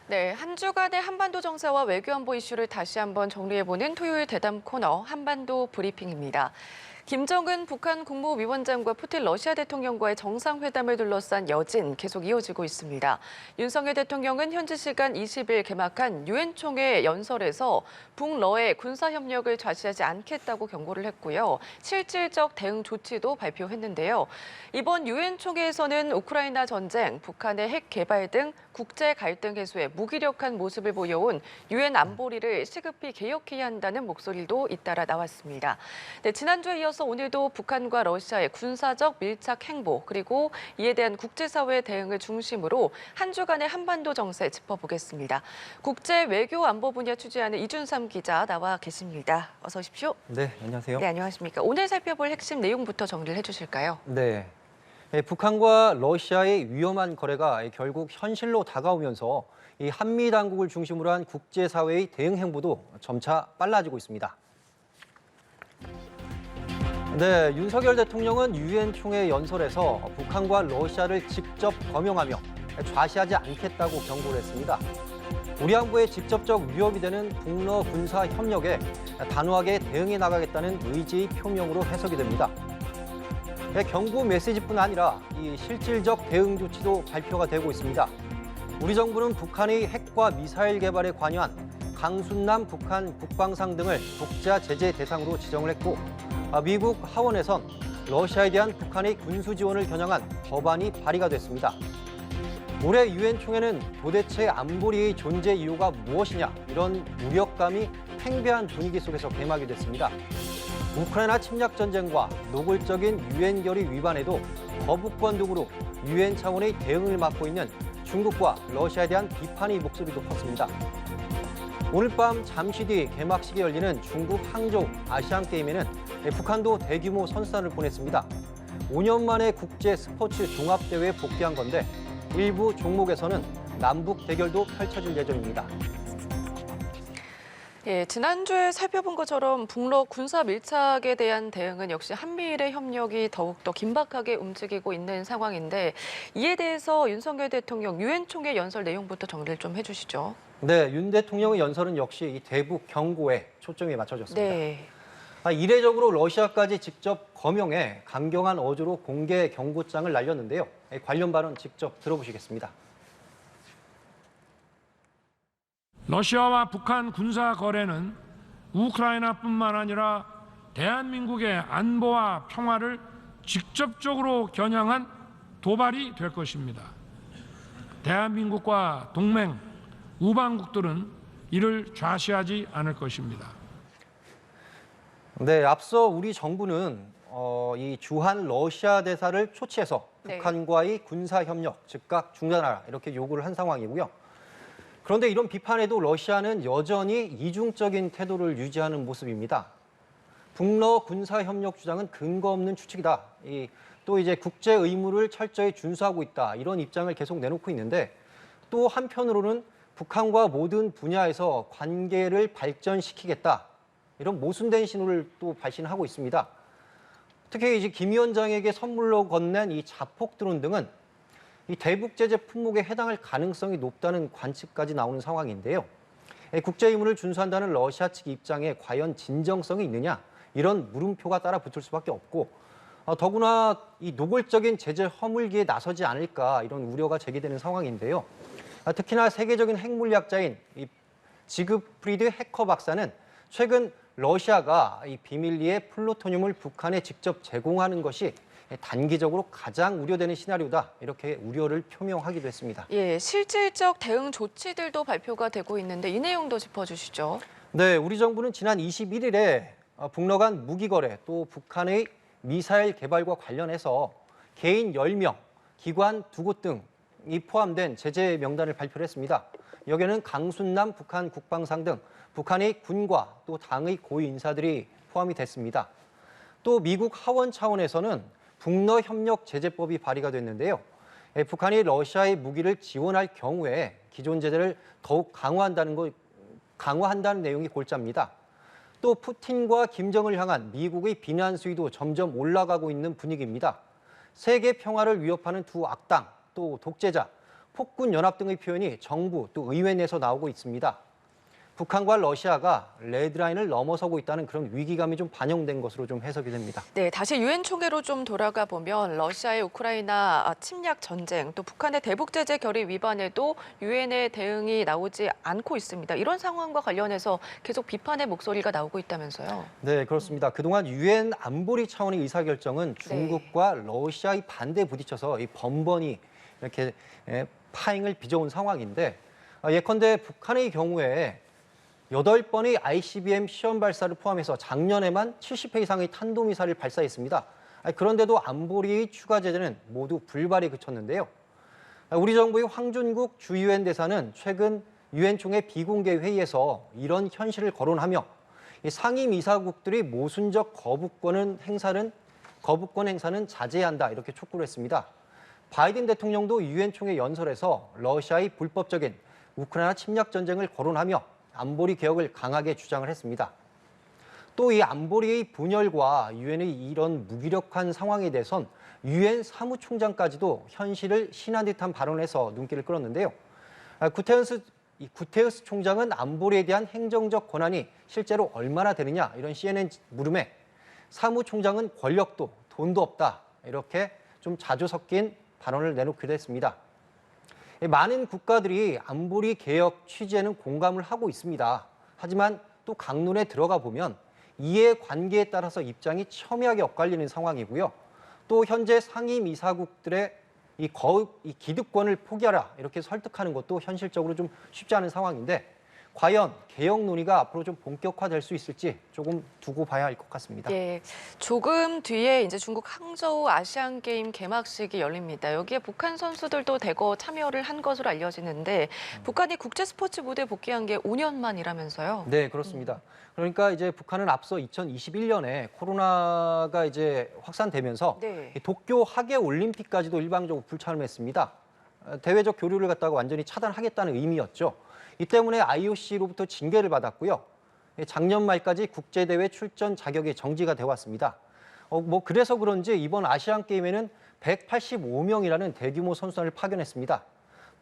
네, 한 주간의 한반도 정세와 외교안보 이슈를 다시 한번 정리해보는 토요일 대담 코너 한반도 브리핑입니다. 김정은 북한 국무위원장과 푸틴 러시아 대통령과의 정상회담을 둘러싼 여진 계속 이어지고 있습니다. 윤석열 대통령은 현지 시간 20일 개막한 유엔 총회 연설에서 북러의 군사협력을 좌시하지 않겠다고 경고를 했고요. 실질적 대응 조치도 발표했는데요. 이번 유엔 총회에서는 우크라이나 전쟁, 북한의 핵 개발 등 국제 갈등 해소에 무기력한 모습을 보여온 유엔 안보리를 시급히 개혁해야 한다는 목소리도 잇따라 나왔습니다. 네, 지난주에 이어서 오늘도 북한과 러시아의 군사적 밀착 행보 그리고 이에 대한 국제사회의 대응을 중심으로 한 주간의 한반도 정세 짚어보겠습니다. 국제 외교 안보 분야 취재하는 이준삼 기자 나와 계십니다. 어서 오십시오. 네, 안녕하세요. 네, 안녕하십니까. 오늘 살펴볼 핵심 내용부터 정리를 해주실까요? 네. 북한과 러시아의 위험한 거래가 결국 현실로 다가오면서 이 한미 당국을 중심으로 한 국제사회의 대응 행보도 점차 빨라지고 있습니다. 네, 윤석열 대통령은 유엔 총회 연설에서 북한과 러시아를 직접 거명하며 좌시하지 않겠다고 경고를 했습니다. 우리 안보에 직접적 위협이 되는 북러 군사 협력에 단호하게 대응해 나가겠다는 의지의 표명으로 해석이 됩니다. 경고 메시지뿐 아니라 이 실질적 대응 조치도 발표가 되고 있습니다. 우리 정부는 북한의 핵과 미사일 개발에 관여한 강순남 북한 국방상 등을 독자 제재 대상으로 지정을 했고, 미국 하원에선 러시아에 대한 북한의 군수 지원을 겨냥한 법안이 발의가 됐습니다. 올해 유엔 총회는 도대체 안보리의 존재 이유가 무엇이냐, 이런 우려감이 팽배한 분위기 속에서 개막이 됐습니다. 우크라이나 침략 전쟁과 노골적인 유엔 결의 위반에도 거부권 등으로 유엔 차원의 대응을 맡고 있는 중국과 러시아에 대한 비판의 목소리도 컸습니다. 오늘 밤 잠시 뒤 개막식이 열리는 중국 항저우 아시안게임에는 북한도 대규모 선수단을 보냈습니다. 5년 만에 국제 스포츠 종합대회에 복귀한 건데 일부 종목에서는 남북 대결도 펼쳐질 예정입니다. 예, 지난주에 살펴본 것처럼 북러 군사 밀착에 대한 대응은 역시 한미일의 협력이 더욱더 긴박하게 움직이고 있는 상황인데 이에 대해서 윤석열 대통령 유엔 총회 연설 내용부터 정리를 좀 해주시죠. 네, 윤 대통령의 연설은 역시 이 대북 경고에 초점이 맞춰졌습니다. 네. 이례적으로 러시아까지 직접 거명해 강경한 어조로 공개 경고장을 날렸는데요. 관련 발언 직접 들어보시겠습니다. 러시아와 북한 군사 거래는 우크라이나뿐만 아니라 대한민국의 안보와 평화를 직접적으로 겨냥한 도발이 될 것입니다. 대한민국과 동맹, 우방국들은 이를 좌시하지 않을 것입니다. 네, 앞서 우리 정부는 이 주한 러시아 대사를 초치해서 북한과의 군사 협력 즉각 중단하라 이렇게 요구를 한 상황이고요. 그런데 이런 비판에도 러시아는 여전히 이중적인 태도를 유지하는 모습입니다. 북러 군사 협력 주장은 근거 없는 추측이다. 또 이제 국제 의무를 철저히 준수하고 있다. 이런 입장을 계속 내놓고 있는데 또 한편으로는 북한과 모든 분야에서 관계를 발전시키겠다. 이런 모순된 신호를 또 발신하고 있습니다. 특히 이제 김 위원장에게 선물로 건넨 이 자폭 드론 등은 이 대북 제재 품목에 해당할 가능성이 높다는 관측까지 나오는 상황인데요. 국제 의무를 준수한다는 러시아 측 입장에 과연 진정성이 있느냐, 이런 물음표가 따라 붙을 수밖에 없고, 더구나 이 노골적인 제재 허물기에 나서지 않을까 이런 우려가 제기되는 상황인데요. 특히나 세계적인 핵물리학자인 이 지그프리드 해커 박사는 최근 러시아가 이 비밀리에 플루토늄을 북한에 직접 제공하는 것이 단기적으로 가장 우려되는 시나리오다, 이렇게 우려를 표명하기도 했습니다. 예, 실질적 대응 조치들도 발표가 되고 있는데 이 내용도 짚어주시죠. 네, 우리 정부는 지난 21일에 북러 간 무기 거래 또 북한의 미사일 개발과 관련해서 개인 10명, 기관 2곳 등이 포함된 제재 명단을 발표를 했습니다. 여기에는 강순남 북한 국방상 등 북한의 군과 또 당의 고위 인사들이 포함이 됐습니다. 또 미국 하원 차원에서는 북러 협력 제재법이 발의가 됐는데요. 북한이 러시아의 무기를 지원할 경우에 기존 제재를 더욱 강화한다는 내용이 골자입니다. 또 푸틴과 김정을 향한 미국의 비난 수위도 점점 올라가고 있는 분위기입니다. 세계 평화를 위협하는 두 악당, 또 독재자, 폭군 연합 등의 표현이 정부 또 의회 내에서 나오고 있습니다. 북한과 러시아가 레드라인을 넘어서고 있다는 그런 위기감이 좀 반영된 것으로 좀 해석이 됩니다. 네, 다시 유엔 총회로 좀 돌아가 보면 러시아의 우크라이나 침략 전쟁, 또 북한의 대북 제재 결의 위반에도 유엔의 대응이 나오지 않고 있습니다. 이런 상황과 관련해서 계속 비판의 목소리가 나오고 있다면서요. 네, 그렇습니다. 그동안 유엔 안보리 차원의 의사결정은 중국과 러시아의 반대에 부딪혀서 이 번번이 이렇게 파행을 빚어온 상황인데 예컨대 북한의 경우에 8번의 ICBM 시험 발사를 포함해서 작년에만 70회 이상의 탄도미사일을 발사했습니다. 그런데도 안보리의 추가 제재는 모두 불발에 그쳤는데요. 우리 정부의 황준국 주 유엔 대사는 최근 유엔 총회 비공개 회의에서 이런 현실을 거론하며 상임이사국들이 모순적 거부권 행사는 자제해야 한다 이렇게 촉구를 했습니다. 바이든 대통령도 유엔 총회 연설에서 러시아의 불법적인 우크라이나 침략 전쟁을 거론하며 안보리 개혁을 강하게 주장을 했습니다. 또 이 안보리의 분열과 유엔의 이런 무기력한 상황에 대해선 유엔 사무총장까지도 현실을 신한 듯한 발언을 해서 눈길을 끌었는데요. 구테르스 총장은 안보리에 대한 행정적 권한이 실제로 얼마나 되느냐 이런 CNN 물음에 사무총장은 권력도 돈도 없다 이렇게 좀 자주 섞인 발언을 내놓기도 했습니다. 많은 국가들이 안보리 개혁 취지에는 공감을 하고 있습니다. 하지만 또 강론에 들어가 보면 이해관계에 따라서 입장이 첨예하게 엇갈리는 상황이고요. 또 현재 상임이사국들의 이 기득권을 포기하라 이렇게 설득하는 것도 현실적으로 좀 쉽지 않은 상황인데 과연 개혁 논의가 앞으로 좀 본격화될 수 있을지 조금 두고 봐야 할 것 같습니다. 예, 조금 뒤에 이제 중국 항저우 아시안 게임 개막식이 열립니다. 여기에 북한 선수들도 대거 참여를 한 것으로 알려지는데 북한이 국제 스포츠 무대에 복귀한 게 5년 만이라면서요. 네, 그렇습니다. 그러니까 이제 북한은 앞서 2021년에 코로나가 이제 확산되면서 네. 도쿄 하계 올림픽까지도 일방적으로 불참했습니다. 대외적 교류를 갖다가 완전히 차단하겠다는 의미였죠. 이 때문에 IOC로부터 징계를 받았고요. 작년 말까지 국제대회 출전 자격이 정지가 되어 왔습니다. 그래서 그런지 이번 아시안 게임에는 185명이라는 대규모 선수단을 파견했습니다.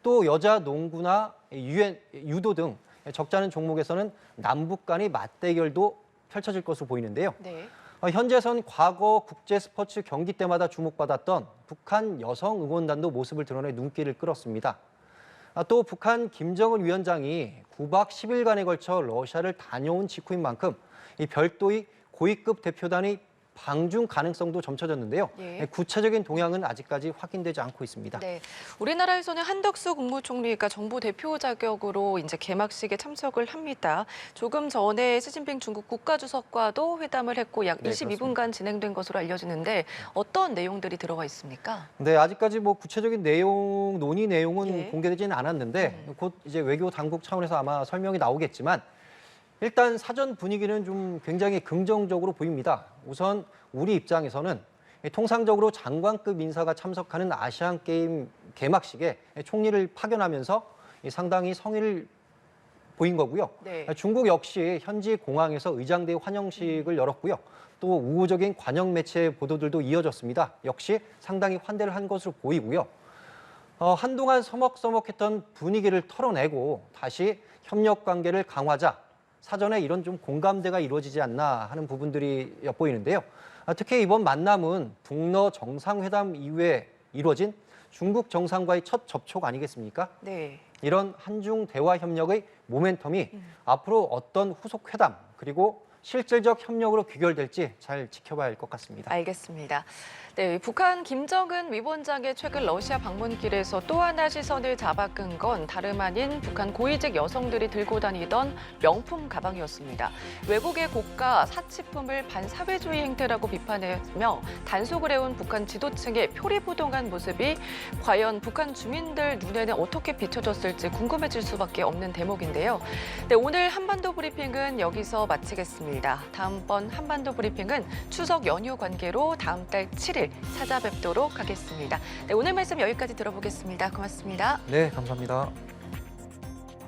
또 여자 농구나 유도 등 적지 않은 종목에서는 남북 간의 맞대결도 펼쳐질 것으로 보이는데요. 네. 현재선 과거 국제 스포츠 경기 때마다 주목받았던 북한 여성 응원단도 모습을 드러내 눈길을 끌었습니다. 또 북한 김정은 위원장이 9박 10일간에 걸쳐 러시아를 다녀온 직후인 만큼 이 별도의 고위급 대표단의 방중 가능성도 점쳐졌는데요. 예. 구체적인 동향은 아직까지 확인되지 않고 있습니다. 네, 우리나라에서는 한덕수 국무총리가 정부 대표 자격으로 이제 개막식에 참석을 합니다. 조금 전에 시진핑 중국 국가주석과도 회담을 했고 약 네, 22분간 진행된 것으로 알려지는데 어떤 내용들이 들어가 있습니까? 네, 아직까지 구체적인 논의 내용은 예. 공개되지는 않았는데 곧 이제 외교 당국 차원에서 아마 설명이 나오겠지만 일단 사전 분위기는 좀 굉장히 긍정적으로 보입니다. 우선 우리 입장에서는 통상적으로 장관급 인사가 참석하는 아시안 게임 개막식에 총리를 파견하면서 상당히 성의를 보인 거고요. 네. 중국 역시 현지 공항에서 의장대 환영식을 열었고요. 또 우호적인 관영 매체 보도들도 이어졌습니다. 역시 상당히 환대를 한 것으로 보이고요. 한동안 서먹서먹했던 분위기를 털어내고 다시 협력 관계를 강화하자. 사전에 이런 좀 공감대가 이루어지지 않나 하는 부분들이 엿보이는데요. 특히 이번 만남은 북러 정상회담 이후에 이루어진 중국 정상과의 첫 접촉 아니겠습니까? 네. 이런 한중 대화 협력의 모멘텀이 앞으로 어떤 후속 회담 그리고 실질적 협력으로 귀결될지 잘 지켜봐야 할 것 같습니다. 알겠습니다. 네, 북한 김정은 위원장의 최근 러시아 방문길에서 또 하나 시선을 잡아끈 건 다름 아닌 북한 고위직 여성들이 들고 다니던 명품 가방이었습니다. 외국의 고가 사치품을 반사회주의 행태라고 비판하며 단속을 해온 북한 지도층의 표리부동한 모습이 과연 북한 주민들 눈에는 어떻게 비춰졌을지 궁금해질 수밖에 없는 대목인데요. 네, 오늘 한반도 브리핑은 여기서 마치겠습니다. 다음번 한반도 브리핑은 추석 연휴 관계로 다음 달 7일 찾아뵙도록 하겠습니다. 네, 오늘 말씀 여기까지 들어보겠습니다. 고맙습니다. 네, 감사합니다.